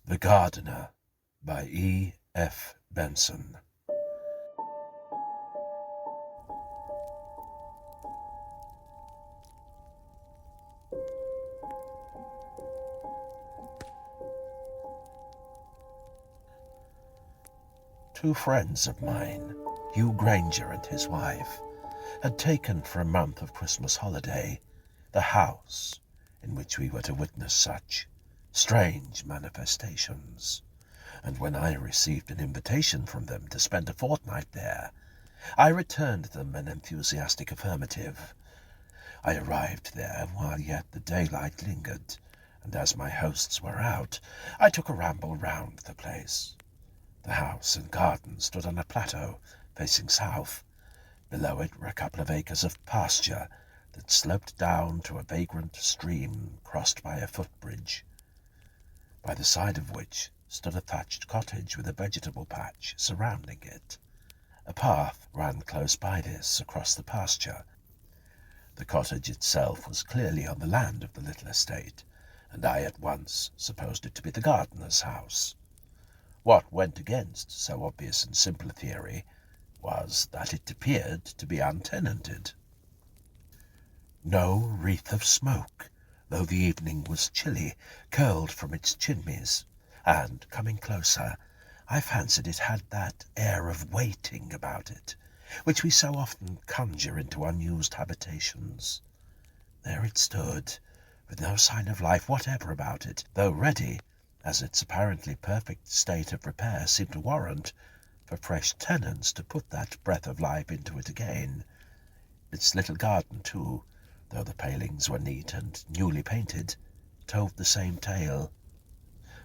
The Gardener by E. F. Benson. Two friends of mine, Hugh Granger and his wife, had taken for a month of Christmas holiday the house in which we were to witness such strange manifestations, and when I received an invitation from them to spend a fortnight there, I returned them an enthusiastic affirmative. I arrived there while yet the daylight lingered, and as my hosts were out, I took a ramble round the place. The house and garden stood on a plateau facing south. Below it were a couple of acres of pasture that sloped down to a vagrant stream crossed by a footbridge, by the side of which stood a thatched cottage with a vegetable patch surrounding it. A path ran close by this across the pasture. The cottage itself was clearly on the land of the little estate, and I at once supposed it to be the gardener's house. What went against so obvious and simple a theory was that it appeared to be untenanted. No wreath of smoke, though the evening was chilly, curled from its chimneys, and, coming closer, I fancied it had that air of waiting about it, which we so often conjure into unused habitations. There it stood, with no sign of life whatever about it, though ready, as its apparently perfect state of repair seemed to warrant, for fresh tenants to put that breath of life into it again. Its little garden, too, though the palings were neat and newly painted, told the same tale.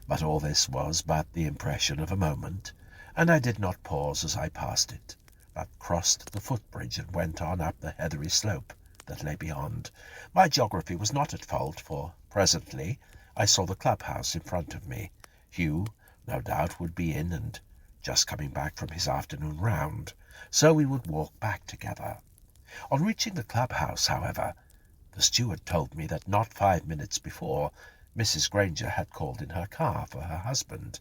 But all this was but the impression of a moment, and I did not pause as I passed it, but crossed the footbridge and went on up the heathery slope that lay beyond. My geography was not at fault, for presently I saw the clubhouse in front of me. Hugh, no doubt, would be in and just coming back from his afternoon round, so we would walk back together. On reaching the clubhouse, however, the steward told me that not 5 minutes before Mrs. Granger had called in her car for her husband,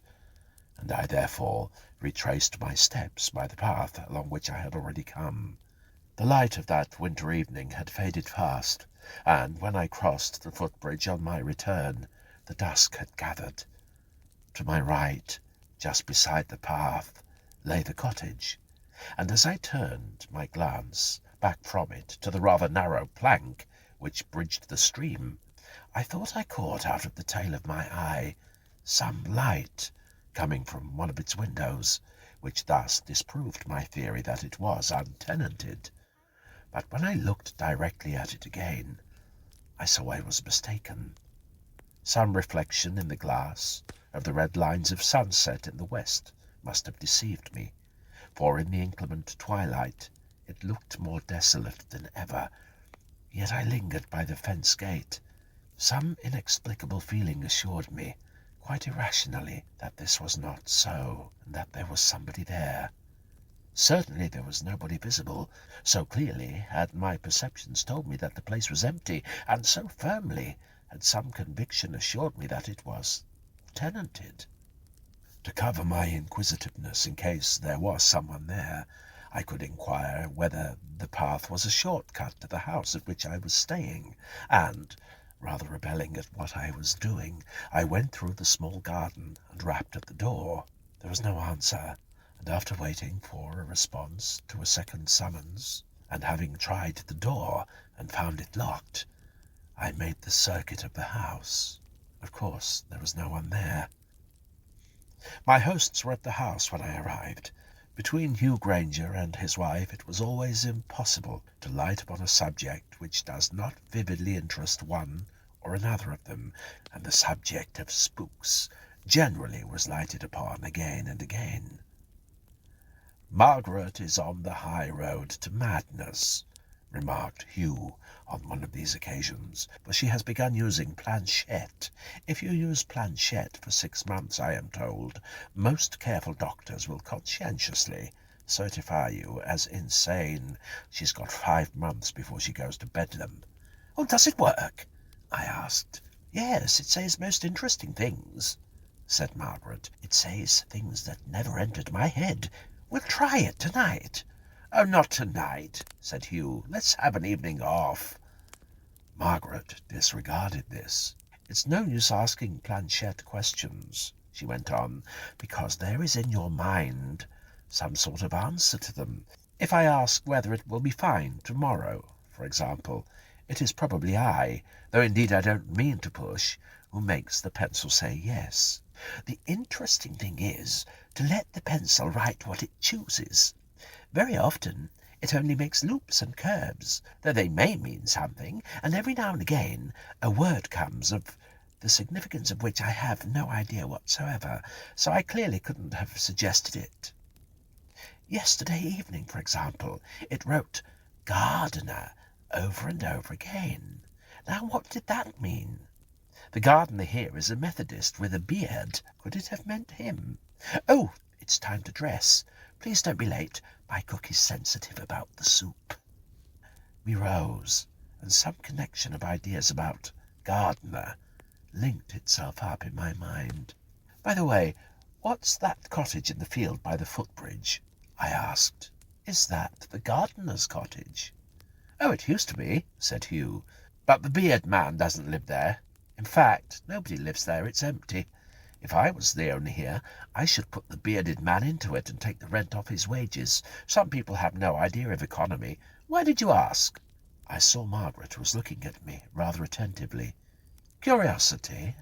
and I therefore retraced my steps by the path along which I had already come. The light of that winter evening had faded fast, and when I crossed the footbridge on my return, the dusk had gathered. To my right, just beside the path, lay the cottage, and as I turned my glance back from it to the rather narrow plank which bridged the stream, I thought I caught out of the tail of my eye some light coming from one of its windows, which thus disproved my theory that it was untenanted. But when I looked directly at it again, I saw I was mistaken. Some reflection in the glass of the red lines of sunset in the west must have deceived me, for in the inclement twilight it looked more desolate than ever. Yet I lingered by the fence gate. Some inexplicable feeling assured me, quite irrationally, that this was not so, and that there was somebody there. Certainly there was nobody visible. So clearly had my perceptions told me that the place was empty, and so firmly had some conviction assured me that it was tenanted. To cover my inquisitiveness in case there was someone there, I could inquire whether the path was a short cut to the house at which I was staying, and, rather rebelling at what I was doing, I went through the small garden and rapped at the door. There was no answer, and after waiting for a response to a second summons, and having tried the door and found it locked, I made the circuit of the house. Of course, there was no one there. My hosts were at the house when I arrived. Between Hugh Granger and his wife it was always impossible to light upon a subject which does not vividly interest one or another of them, and the subject of spooks generally was lighted upon again and again. "Margaret is on the high road to madness," remarked Hugh on one of these occasions, "for she has begun using planchette. If you use planchette for 6 months, I am told, most careful doctors will conscientiously certify you as insane. She's got 5 months before she goes to Bedlam." "Oh, does it work?" I asked. "Yes, it says most interesting things," said Margaret. "It says things that never entered my head. We'll try it tonight." "Oh, not tonight," said Hugh. "Let's have an evening off." Margaret disregarded this. "It's no use asking planchette questions," she went on, "because there is in your mind some sort of answer to them. If I ask whether it will be fine tomorrow, for example, it is probably I, though indeed I don't mean to push, who makes the pencil say yes. The interesting thing is to let the pencil write what it chooses. Very often it only makes loops and curves, though they may mean something, and every now and again a word comes of the significance of which I have no idea whatsoever, so I clearly couldn't have suggested it. Yesterday evening, for example, it wrote gardener over and over again. Now, what did that mean? The gardener here is a Methodist with a beard. Could it have meant him? Oh, it's time to dress. Please don't be late. My cook is sensitive about the soup." We rose, and some connection of ideas about gardener linked itself up in my mind. "By the way, what's that cottage in the field by the footbridge?" I asked. "Is that the gardener's cottage?" "Oh, it used to be," said Hugh, "but the beard man doesn't live there. In fact, nobody lives there. It's empty. If I was the owner here, I should put the bearded man into it and take the rent off his wages. Some people have no idea of economy. Why did you ask?" I saw Margaret was looking at me rather attentively. "Curiosity,"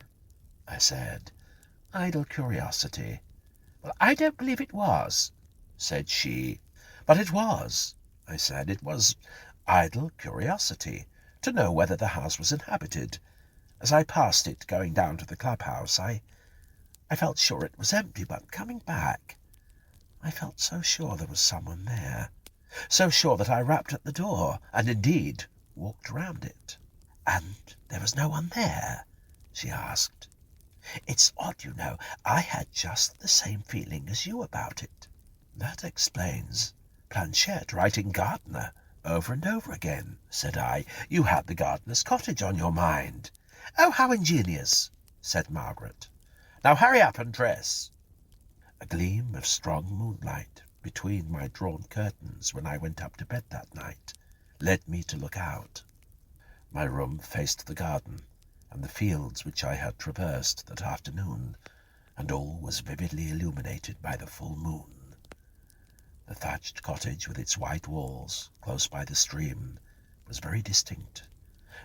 I said. "Idle curiosity." "Well, I don't believe it was," said she. "But it was," I said. "It was idle curiosity, to know whether the house was inhabited. As I passed it going down to the clubhouse, I felt sure it was empty, but coming back, I felt so sure there was someone there, so sure that I rapped at the door, and indeed walked round it." "And there was no one there?" she asked. "It's odd, you know. I had just the same feeling as you about it." "That explains planchette writing gardener over and over again," said I. "You had the gardener's cottage on your mind." "Oh, how ingenious," said Margaret. "Now hurry up and dress." A gleam of strong moonlight between my drawn curtains when I went up to bed that night led me to look out. My room faced the garden and the fields which I had traversed that afternoon, and all was vividly illuminated by the full moon. The thatched cottage with its white walls, close by the stream, was very distinct,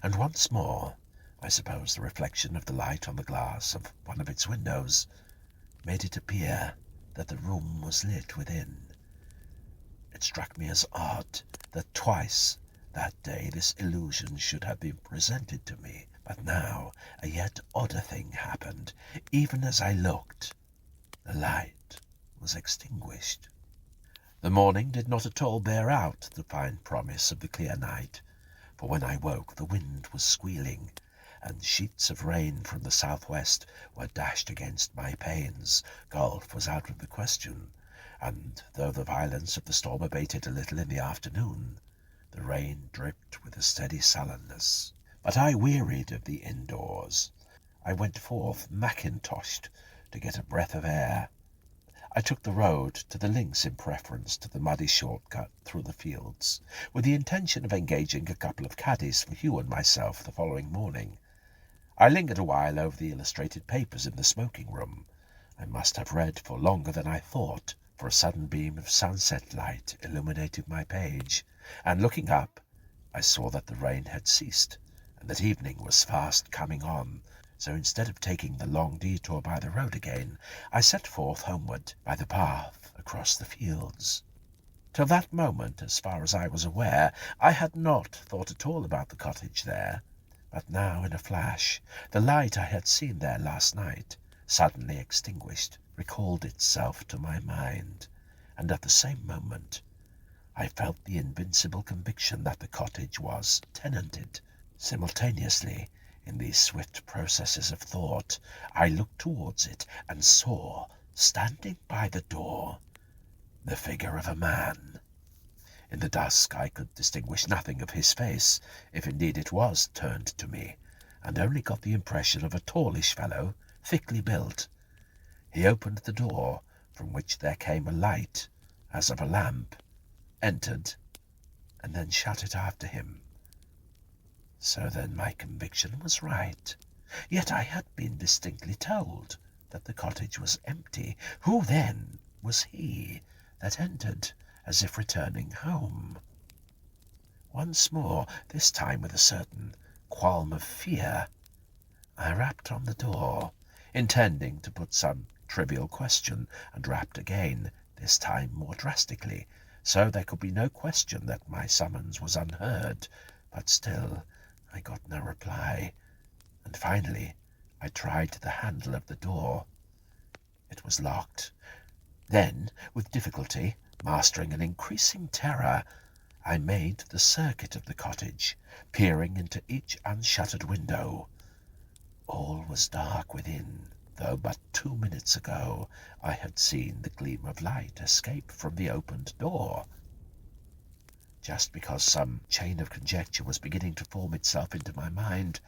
and once more, I suppose the reflection of the light on the glass of one of its windows made it appear that the room was lit within. It struck me as odd that twice that day this illusion should have been presented to me, but now a yet odder thing happened. Even as I looked, the light was extinguished. The morning did not at all bear out the fine promise of the clear night, for when I woke the wind was squealing, and sheets of rain from the southwest were dashed against my panes. Golf was out of the question, and though the violence of the storm abated a little in the afternoon, the rain dripped with a steady sullenness. But I wearied of the indoors. I went forth mackintoshed to get a breath of air. I took the road to the links in preference to the muddy shortcut through the fields, with the intention of engaging a couple of caddies for Hugh and myself the following morning. I lingered a while over the illustrated papers in the smoking room. I must have read for longer than I thought, for a sudden beam of sunset light illuminated my page, and looking up, I saw that the rain had ceased, and that evening was fast coming on, so instead of taking the long detour by the road again, I set forth homeward by the path across the fields. Till that moment, as far as I was aware, I had not thought at all about the cottage there. But now, in a flash, the light I had seen there last night, suddenly extinguished, recalled itself to my mind, and at the same moment I felt the invincible conviction that the cottage was tenanted. Simultaneously, in these swift processes of thought, I looked towards it and saw, standing by the door, the figure of a man. In the dusk I could distinguish nothing of his face, if indeed it was turned to me, and only got the impression of a tallish fellow, thickly built. He opened the door, from which there came a light, as of a lamp, entered, and then shut it after him. So then my conviction was right. Yet I had been distinctly told that the cottage was empty. Who then was he that entered as if returning home? Once more, this time with a certain qualm of fear, I rapped on the door, intending to put some trivial question, and rapped again, this time more drastically, so there could be no question that my summons was unheard. But still I got no reply, and finally I tried the handle of the door. It was locked. Then, with difficulty, mastering an increasing terror, I made the circuit of the cottage, peering into each unshuttered window. All was dark within, though but 2 minutes ago I had seen the gleam of light escape from the opened door. Just because some chain of conjecture was beginning to form itself into my mind,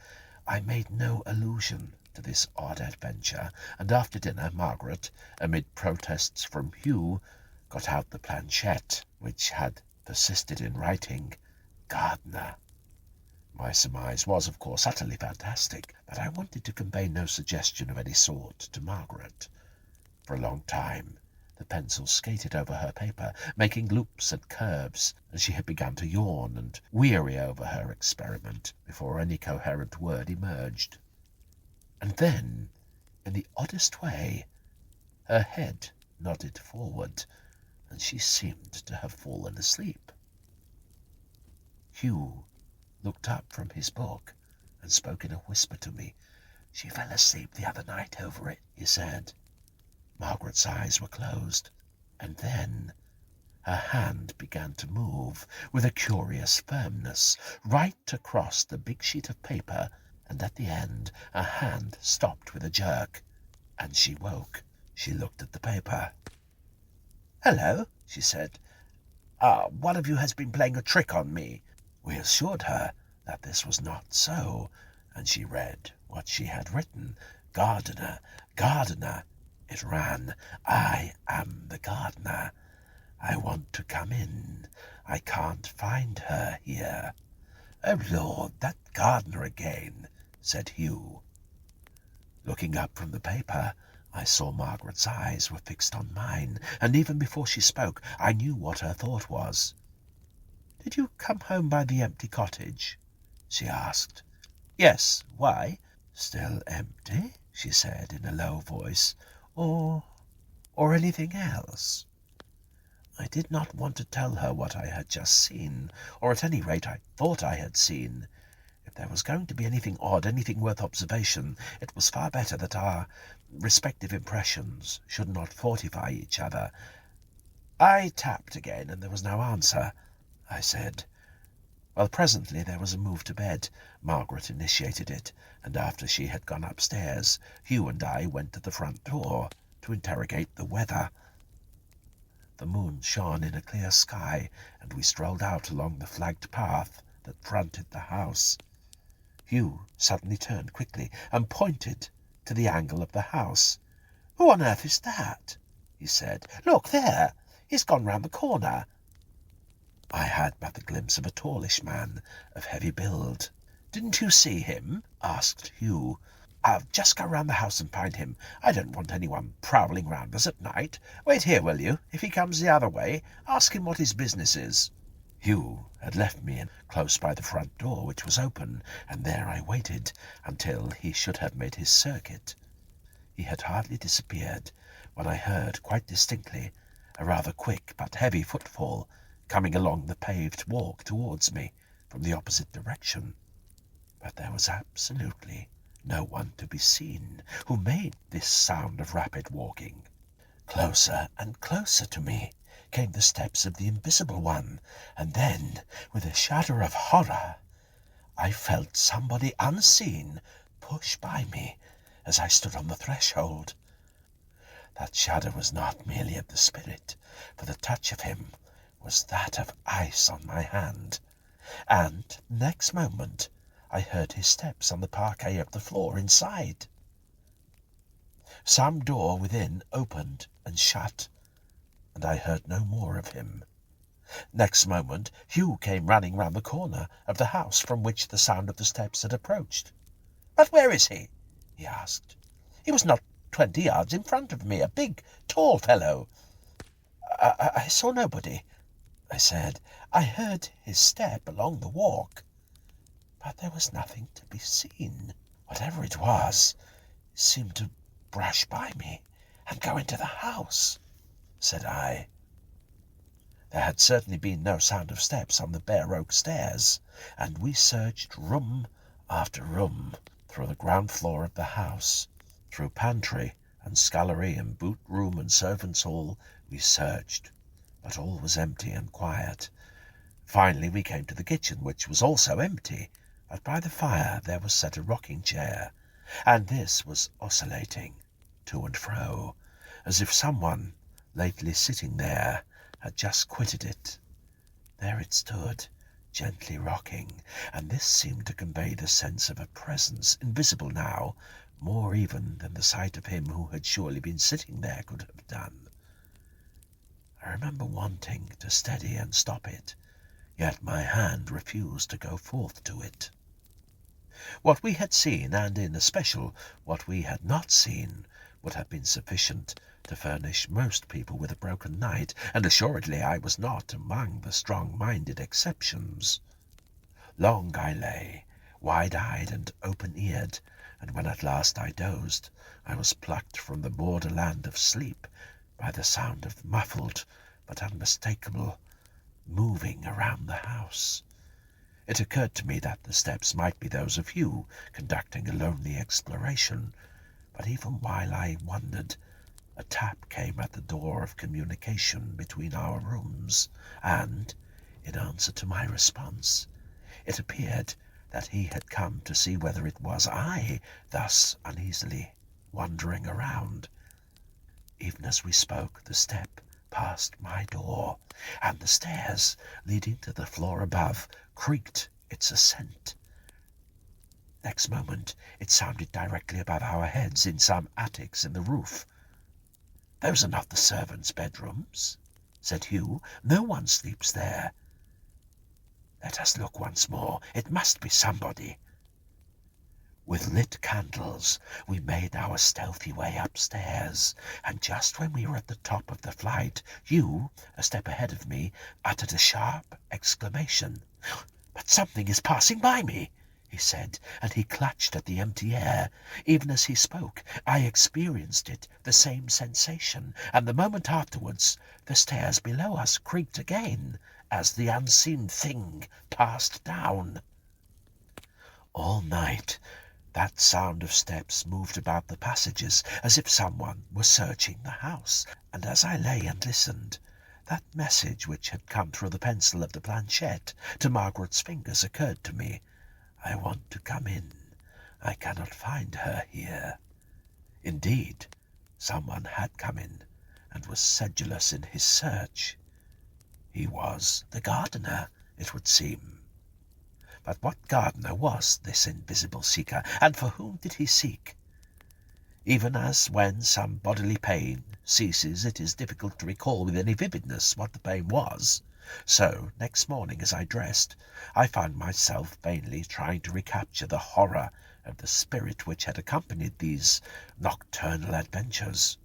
I made no allusion to this odd adventure, and after dinner Margaret, amid protests from Hugh, got out the planchette, which had persisted in writing "Gardener." My surmise was, of course, utterly fantastic, but I wanted to convey no suggestion of any sort to Margaret. For a long time the pencil skated over her paper, making loops and curves, and she had begun to yawn and weary over her experiment before any coherent word emerged. And then, in the oddest way, her head nodded forward, and she seemed to have fallen asleep. Hugh looked up from his book and spoke in a whisper to me. "She fell asleep the other night over it," he said. Margaret's eyes were closed, and then her hand began to move with a curious firmness right across the big sheet of paper, and at the end her hand stopped with a jerk, and she woke. She looked at the paper. "Hello," she said. "One of you has been playing a trick on me." We assured her that this was not so, and she read what she had written. "Gardener, gardener," it ran. "I am the gardener. I want to come in. I can't find her here." "Oh, Lord, that gardener again," said Hugh. Looking up from the paper, I saw Margaret's eyes were fixed on mine, and even before she spoke I knew what her thought was. "Did you come home by the empty cottage?" she asked. "Yes. Why?" "Still empty?" she said in a low voice. Or anything else?" I did not want to tell her what I had just seen, or at any rate I thought I had seen. If there was going to be anything odd, anything worth observation, it was far better that our respective impressions should not fortify each other. I tapped again, and there was no answer. I said, "Well, presently there was a move to bed. Margaret initiated it, and after she had gone upstairs, Hugh and I went to the front door to interrogate the weather. The moon shone in a clear sky, and we strolled out along the flagged path that fronted the house. Hugh suddenly turned quickly and pointed to the angle of the house. "Who on earth is that?" he said. "Look there! He's gone round the corner." I had but the glimpse of a tallish man of heavy build. "Didn't you see him?" asked Hugh. "I'll just go round the house and find him. I don't want anyone prowling round us at night. Wait here, will you? If he comes the other way, ask him what his business is." Hugh had left me close by the front door, which was open, and there I waited until he should have made his circuit. He had hardly disappeared when I heard quite distinctly a rather quick but heavy footfall coming along the paved walk towards me from the opposite direction. But there was absolutely no one to be seen who made this sound of rapid walking. Closer and closer to me came the steps of the invisible one, and then, with a shudder of horror, I felt somebody unseen push by me as I stood on the threshold. That shudder was not merely of the spirit, for the touch of him was that of ice on my hand, and next moment I heard his steps on the parquet of the floor inside. Some door within opened and shut, and I heard no more of him. Next moment Hugh came running round the corner of the house from which the sound of the steps had approached. "But where is he?" he asked. "He was not 20 yards in front of me, a big, tall fellow." I saw nobody," I said. "I heard his step along the walk, but there was nothing to be seen. Whatever it was, it seemed to brush by me and go into the house," said I. There had certainly been no sound of steps on the bare oak stairs, and we searched room after room through the ground floor of the house, through pantry and scullery and boot room and servants' hall. We searched, but all was empty and quiet. Finally we came to the kitchen, which was also empty, but by the fire there was set a rocking chair, and this was oscillating to and fro, as if someone lately sitting there had just quitted it. There it stood, gently rocking, and this seemed to convey the sense of a presence, invisible now, more even than the sight of him who had surely been sitting there could have done. I remember wanting to steady and stop it, yet my hand refused to go forth to it. What we had seen, and in especial what we had not seen, would have been sufficient to furnish most people with a broken night, and assuredly I was not among the strong-minded exceptions. Long I lay, wide-eyed and open-eared, and when at last I dozed, I was plucked from the borderland of sleep by the sound of muffled but unmistakable moving around the house. It occurred to me that the steps might be those of Hugh conducting a lonely exploration, but even while I wondered, a tap came at the door of communication between our rooms, and, in answer to my response, it appeared that he had come to see whether it was I thus uneasily wandering around. Even as we spoke, the step passed my door, and the stairs leading to the floor above creaked its ascent. Next moment it sounded directly above our heads in some attics in the roof. "Those are not the servants' bedrooms," said Hugh. "No one sleeps there. Let us look once more. It must be somebody." With lit candles we made our stealthy way upstairs, and just when we were at the top of the flight, Hugh, a step ahead of me, uttered a sharp exclamation. "But something is passing by me," he said, and he clutched at the empty air. Even as he spoke, I experienced it, the same sensation, and the moment afterwards the stairs below us creaked again as the unseen thing passed down. All night that sound of steps moved about the passages as if someone were searching the house, and as I lay and listened, that message which had come through the pencil of the planchette to Margaret's fingers occurred to me. "I want to come in. I cannot find her here." Indeed, someone had come in, and was sedulous in his search. He was the gardener, it would seem. But what gardener was this invisible seeker, and for whom did he seek? Even as when some bodily pain ceases it is difficult to recall with any vividness what the pain was, so next morning as I dressed, I found myself vainly trying to recapture the horror of the spirit which had accompanied these nocturnal adventures.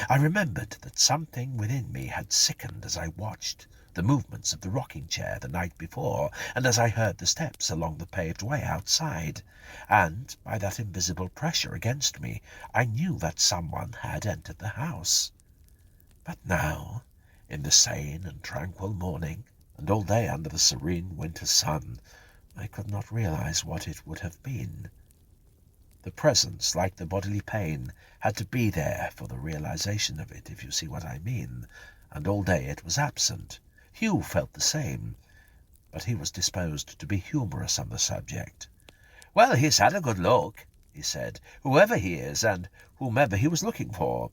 I remembered that something within me had sickened as I watched the movements of the rocking chair the night before, and as I heard the steps along the paved way outside, and by that invisible pressure against me I knew that someone had entered the house. But now, in the sane and tranquil morning, and all day under the serene winter sun, I could not realize what it would have been. The presence, like the bodily pain, had to be there for the realization of it, if you see what I mean, and all day it was absent. Hugh felt the same, but he was disposed to be humorous on the subject. "Well, he's had a good look," he said, "whoever he is, and whomever he was looking for.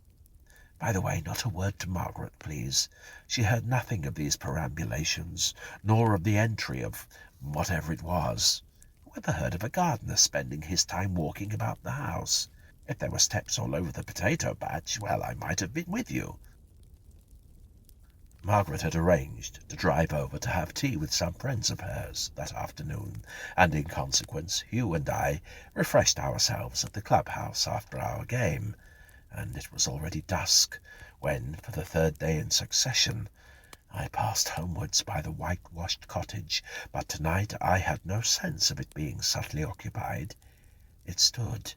By the way, not a word to Margaret, please. She heard nothing of these perambulations, nor of the entry of whatever it was. Who ever heard of a gardener spending his time walking about the house? If there were steps all over the potato patch, well, I might have been with you." Margaret had arranged to drive over to have tea with some friends of hers that afternoon, and in consequence Hugh and I refreshed ourselves at the clubhouse after our game, and it was already dusk when, for the third day in succession, I passed homewards by the whitewashed cottage, but tonight I had no sense of it being subtly occupied. It stood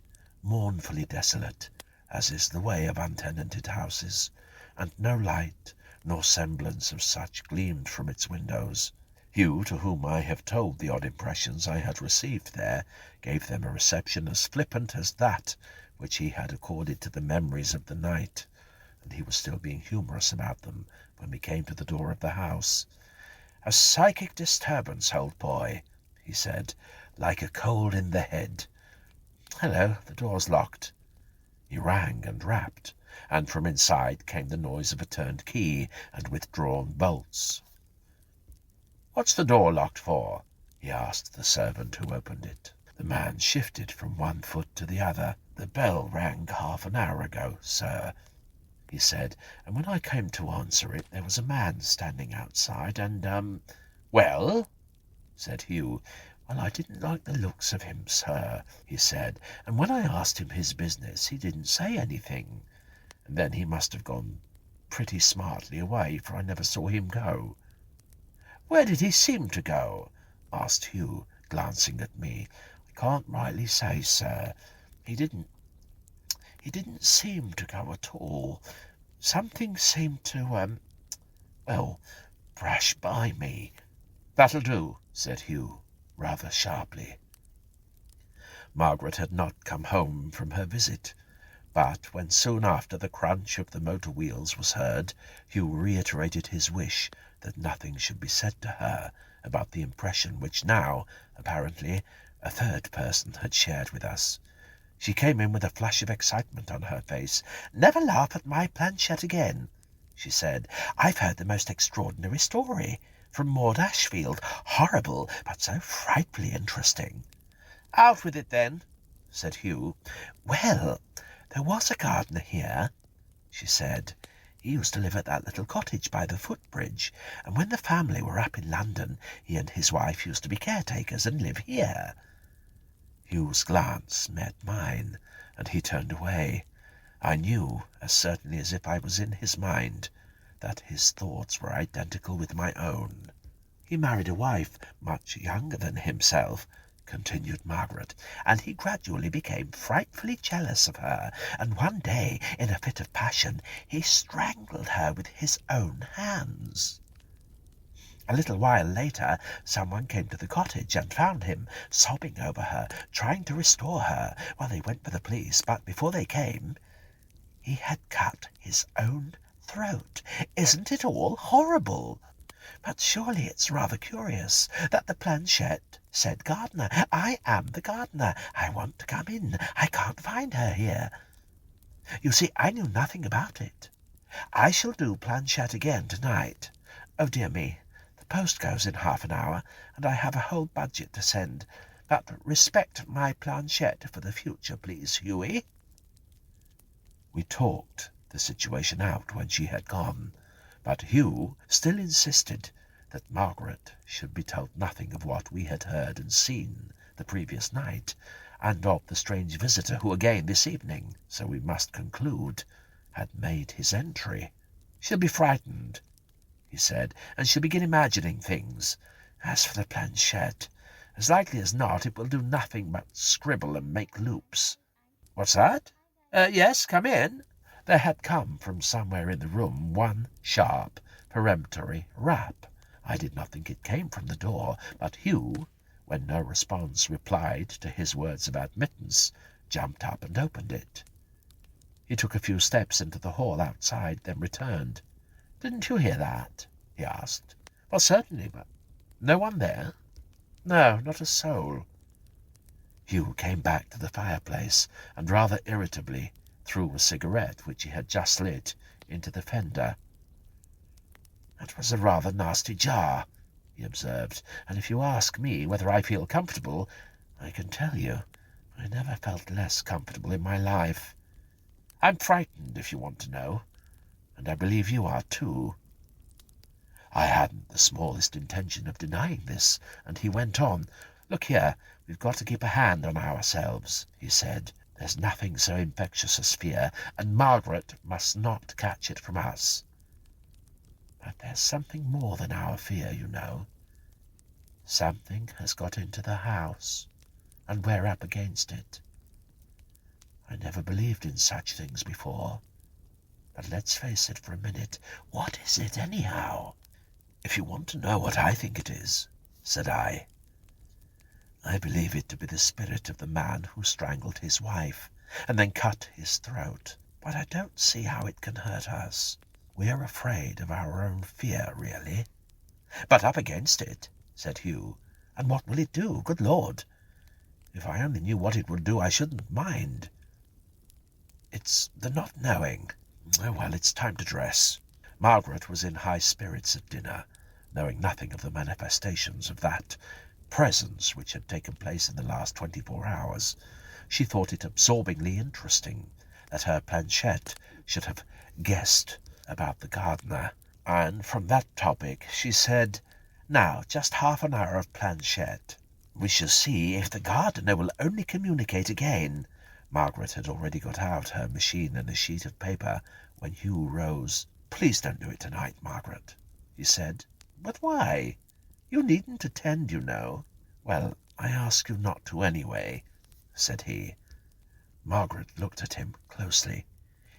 mournfully desolate, as is the way of untenanted houses, and no light nor semblance of such gleamed from its windows. Hugh, to whom I have told the odd impressions I had received there, gave them a reception as flippant as that which he had accorded to the memories of the night, and he was still being humorous about them when we came to the door of the house. "A psychic disturbance, old boy," he said, "like a cold in the head. Hello, the door's locked." He rang and rapped, and from inside came the noise of a turned key and withdrawn bolts. "What's the door locked for?" he asked the servant who opened it. The man shifted from one foot to the other. "The bell rang half an hour ago, sir," he said, "and when I came to answer it, there was a man standing outside, and, "Well?" said Hugh. "Well, I didn't like the looks of him, sir," he said, "and when I asked him his business, he didn't say anything, and then he must have gone pretty smartly away, for I never saw him go." "Where did he seem to go?" asked Hugh, glancing at me. "I can't rightly say, sir. He didn't seem to go at all. Something seemed to, brush by me." "That'll do," said Hugh, rather sharply. Margaret had not come home from her visit, but when soon after the crunch of the motor wheels was heard, Hugh reiterated his wish that nothing should be said to her about the impression which now, apparently, a third person had shared with us. She came in with a flash of excitement on her face. "Never laugh at my planchette again," she said. "I've heard the most extraordinary story from Maud Ashfield. Horrible, but so frightfully interesting." "Out with it, then," said Hugh. "Well, there was a gardener here," she said. "He used to live at that little cottage by the footbridge, and when the family were up in London, he and his wife used to be caretakers and live here." Hugh's glance met mine, and he turned away. I knew, as certainly as if I was in his mind, that his thoughts were identical with my own. "He married a wife much younger than himself," continued Margaret, "and he gradually became frightfully jealous of her, and one day, in a fit of passion, he strangled her with his own hands. A little while later, someone came to the cottage and found him sobbing over her, trying to restore her. Well, they went for the police, but before they came, he had cut his own throat. Isn't it all horrible? But surely it's rather curious that the planchette said gardener. I am the gardener. I want to come in. I can't find her here. You see, I knew nothing about it. I shall do planchette again tonight. Oh, dear me, the post goes in half an hour, and I have a whole budget to send. But respect my planchette for the future, please, Hughie." We talked the situation out when she had gone, but Hugh still insisted that Margaret should be told nothing of what we had heard and seen the previous night, and of the strange visitor who again this evening, so we must conclude, had made his entry. "She'll be frightened," he said, "and she'll begin imagining things. As for the planchette, as likely as not it will do nothing but scribble and make loops." "What's that? Yes, come in." There had come from somewhere in the room one sharp, peremptory rap. I did not think it came from the door, but Hugh, when no response replied to his words of admittance, jumped up and opened it. He took a few steps into the hall outside, then returned. "Didn't you hear that?" he asked. "Well, certainly, but no one there?" "No, not a soul." Hugh came back to the fireplace, and rather irritably threw a cigarette, which he had just lit, into the fender. "That was a rather nasty jar," he observed, "and if you ask me whether I feel comfortable, I can tell you I never felt less comfortable in my life. I'm frightened, if you want to know, and I believe you are too." I hadn't the smallest intention of denying this, and he went on. "Look here, we've got to keep a hand on ourselves," he said. "There's nothing so infectious as fear, and Margaret must not catch it from us. But there's something more than our fear, you know. Something has got into the house, and we're up against it. I never believed in such things before, but let's face it for a minute. What is it, anyhow?" "If you want to know what I think it is," said I believe it to be the spirit of the man who strangled his wife and then cut his throat. But I don't see how it can hurt us. We're afraid of our own fear, really." "But up against it," said Hugh. "And what will it do? Good Lord! If I only knew what it would do, I shouldn't mind." "It's the not knowing. Oh, well, it's time to dress." Margaret was in high spirits at dinner, knowing nothing of the manifestations of that presence which had taken place in the last 24 hours. She thought it absorbingly interesting that her planchette should have guessed about the gardener, and from that topic she said, "Now, just half an hour of planchette. We shall see if the gardener will only communicate again." Margaret had already got out her machine and a sheet of paper when Hugh rose. "Please don't do it tonight, Margaret," he said. "But why? You needn't attend, you know." "Well, I ask you not to anyway," said he. Margaret looked at him closely.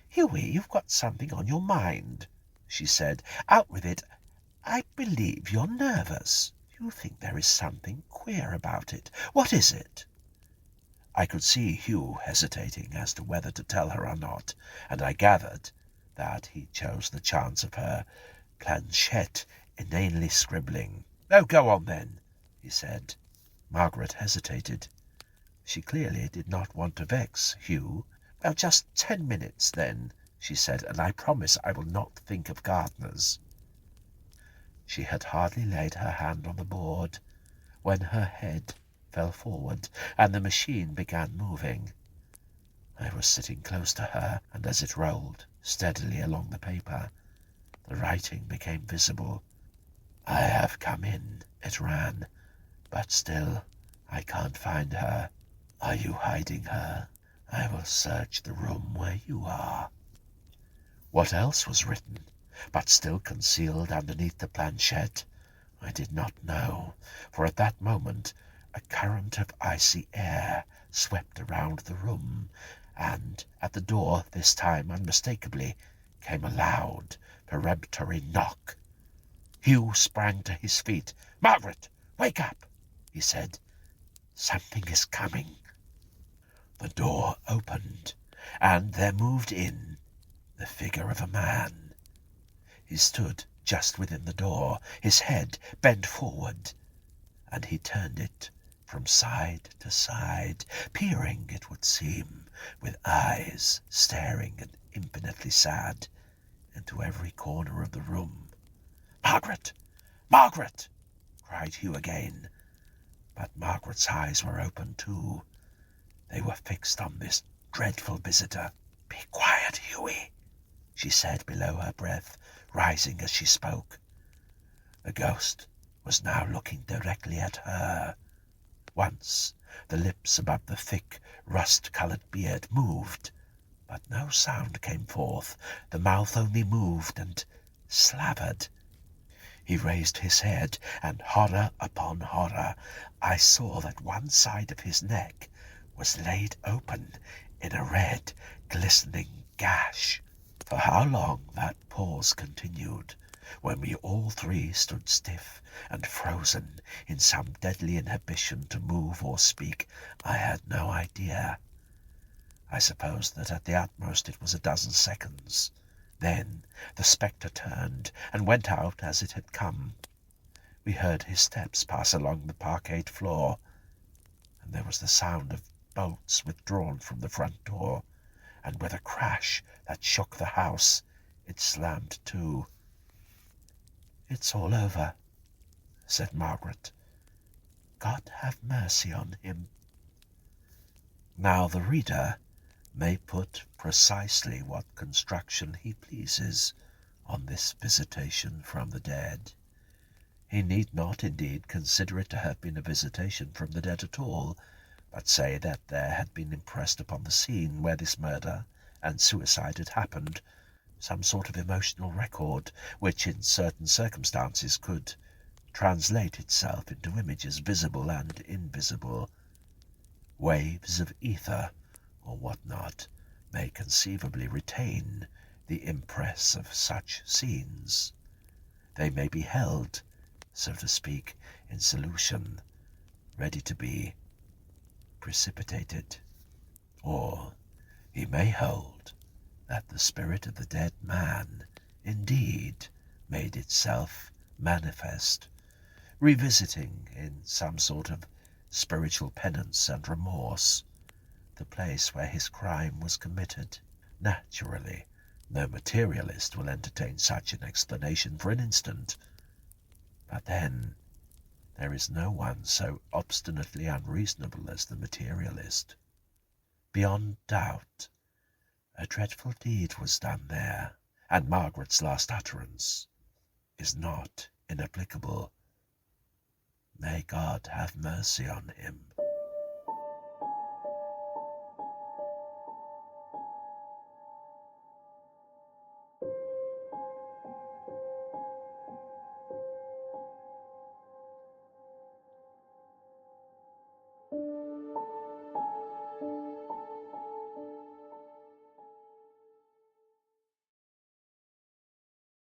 "Hughie, you've got something on your mind," she said. "Out with it. I believe you're nervous. You think there is something queer about it. What is it?" I could see Hugh hesitating as to whether to tell her or not, and I gathered that he chose the chance of her planchette inanely scribbling. "Oh, go on then," he said. Margaret hesitated. She clearly did not want to vex Hugh. "Well, just 10 minutes then," she said, "and I promise I will not think of gardeners." She had hardly laid her hand on the board when her head fell forward and the machine began moving. I was sitting close to her, and as it rolled steadily along the paper, the writing became visible. "I have come in," it ran, "but still I can't find her. Are you hiding her? I will search the room where you are." What else was written, but still concealed underneath the planchette, I did not know, for at that moment a current of icy air swept around the room, and at the door, this time unmistakably, came a loud, peremptory knock. Hugh sprang to his feet. "Margaret, wake up," he said. "Something is coming." The door opened, and there moved in the figure of a man. He stood just within the door, his head bent forward, and he turned it from side to side, peering, it would seem, with eyes staring and infinitely sad, into every corner of the room. "Margaret! Margaret!" cried Hugh again. But Margaret's eyes were open too. They were fixed on this dreadful visitor. "Be quiet, Hughie," she said below her breath, rising as she spoke. The ghost was now looking directly at her. Once the lips above the thick, rust-coloured beard moved, but no sound came forth. The mouth only moved and slavered. He raised his head, and horror upon horror, I saw that one side of his neck was laid open in a red, glistening gash. For how long that pause continued, when we all three stood stiff and frozen in some deadly inhibition to move or speak, I had no idea. I suppose that at the utmost it was a dozen seconds. Then the spectre turned and went out as it had come. We heard his steps pass along the parquet floor, and there was the sound of bolts withdrawn from the front door, and with a crash that shook the house, it slammed to. "It's all over," said Margaret. "God have mercy on him." Now the reader may put precisely what construction he pleases on this visitation from the dead. He need not, indeed, consider it to have been a visitation from the dead at all, but say that there had been impressed upon the scene where this murder and suicide had happened some sort of emotional record, which in certain circumstances could translate itself into images visible and invisible. Waves of ether, or what not, may conceivably retain the impress of such scenes. They may be held, so to speak, in solution, ready to be precipitated. Or he may hold that the spirit of the dead man indeed made itself manifest, revisiting in some sort of spiritual penance and remorse the place where his crime was committed. Naturally, no materialist will entertain such an explanation for an instant. But then, there is no one so obstinately unreasonable as the materialist. Beyond doubt, a dreadful deed was done there, and Margaret's last utterance is not inapplicable. May God have mercy on him.